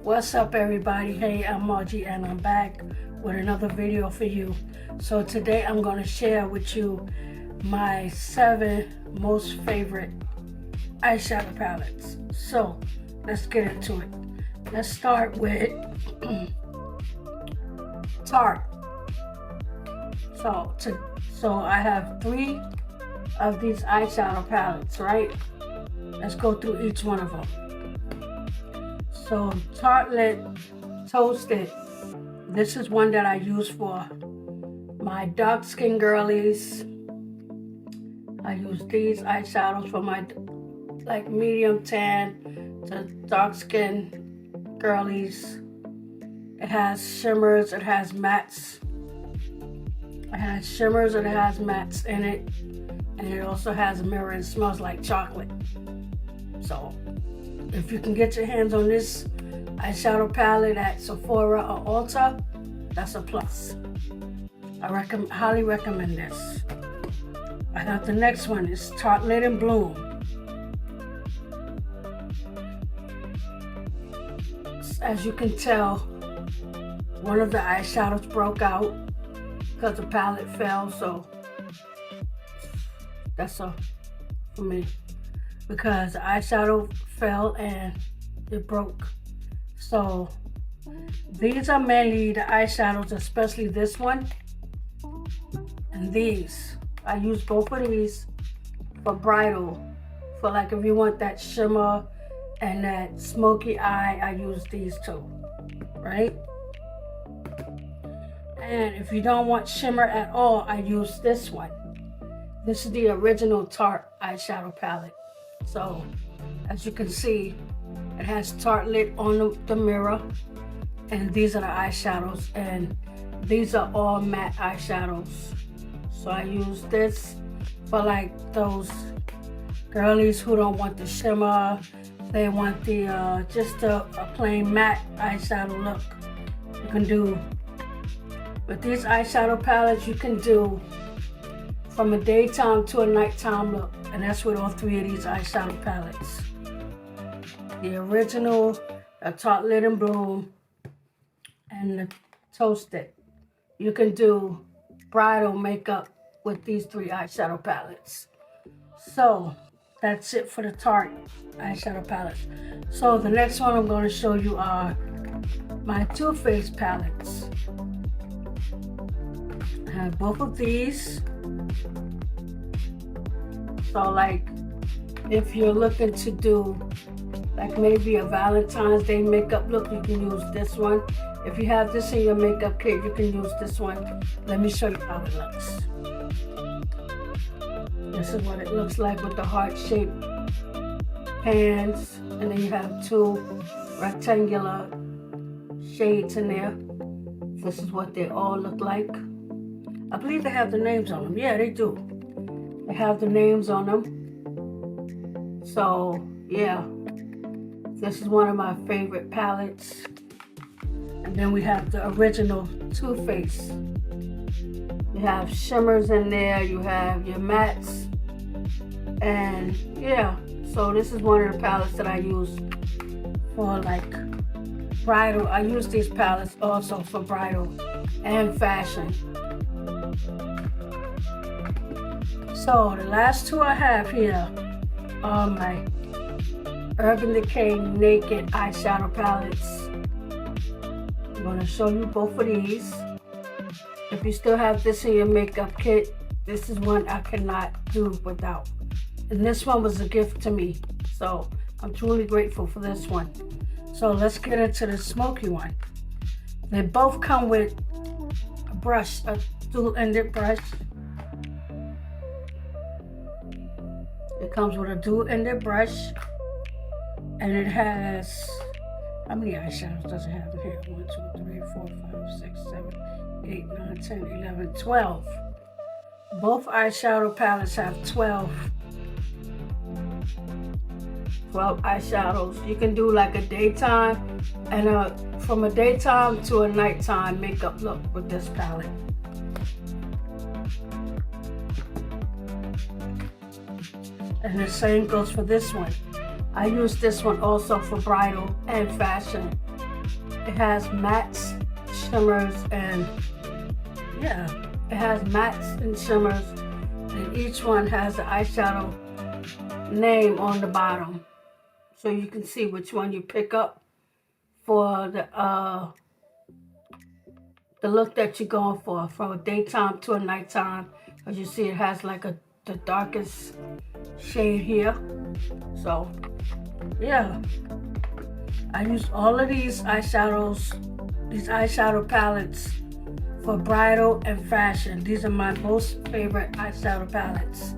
What's up, everybody? Hey, I'm Margie and I'm back with another video for you. So today I'm going to share with you my 7 most favorite eyeshadow palettes. So let's get into it. Let's start with Tarte. So I have 3 of these eyeshadow palettes, right? Let's go through each one of them. So Tartelette Toasted, this is one that I use for my dark skin girlies. I use these eyeshadows for my like medium tan to dark skin girlies. It has shimmers, it has mattes. It has shimmers and it has mattes in it. And it also has a mirror and smells like chocolate. So if you can get your hands on this eyeshadow palette at Sephora or Ulta, that's a plus. I highly recommend this. I got the next one. It's Tartelette in Bloom. As you can tell, one of the eyeshadows broke out because the palette fell, so that's a for me. Because the eyeshadow fell and it broke. So these are mainly the eyeshadows, especially this one and these. I use both of these for bridal. For like if you want that shimmer and that smoky eye, I use these two, right? And if you don't want shimmer at all, I use this one. This is the original Tarte eyeshadow palette. So, as you can see, it has Tartelette on the mirror, and these are the eyeshadows, and these are all matte eyeshadows. So I use this for like those girlies who don't want the shimmer, they want the just a plain matte eyeshadow look. You can do, with these eyeshadow palettes, you can do from a daytime to a nighttime look. And that's with all 3 of these eyeshadow palettes. The original, the Tartelette in Bloom, and the Toasted. You can do bridal makeup with these 3 eyeshadow palettes. So that's it for the Tarte eyeshadow palettes. So the next one I'm going to show you are my Too Faced palettes. I have both of these. So like if you're looking to do like maybe a Valentine's Day makeup look, you can use this one. If you have this in your makeup kit, you can use this one. Let me show you how it looks. This is what it looks like with the heart-shaped pans. And then you have 2 rectangular shades in there. This is what they all look like. I believe they have the names on them. Yeah, they do. They have the names on them. So, yeah. This is one of my favorite palettes. And then we have the original Too Faced. You have shimmers in there. You have your mattes. And, yeah. So, this is one of the palettes that I use for, like, bridal. I use these palettes also for bridal and fashion. So the last 2 I have here are my Urban Decay Naked eyeshadow palettes. I'm going to show you both of these. If you still have this in your makeup kit, this is one I cannot do without. And this one was a gift to me. So I'm truly grateful for this one. So let's get into the smoky one. They both come with a brush, a dual-ended brush. It comes with a dual-ended brush, and it has, how many eyeshadows does it have in here? 1, 2, 3, 4, 5, 6, 7, 8, 9, 10, 11, 12. Both eyeshadow palettes have 12 eyeshadows. You can do like a daytime and from a daytime to a nighttime makeup look with this palette. And the same goes for this one. I use this one also for bridal and fashion. It has mattes, shimmers, and yeah, it has mattes and shimmers, and each one has the eyeshadow name on the bottom, so you can see which one you pick up for the look that you're going for, from a daytime to a nighttime. As you see, it has like the darkest shade here. So yeah, I use all of these eyeshadows, these eyeshadow palettes for bridal and fashion. These are my most favorite eyeshadow palettes.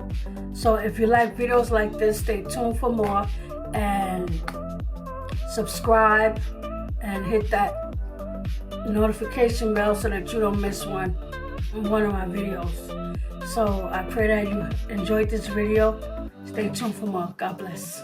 So if you like videos like this, stay tuned for more, and subscribe and hit that notification bell so that you don't miss one of my videos. So I pray that you enjoyed this video. Stay tuned for more. God bless.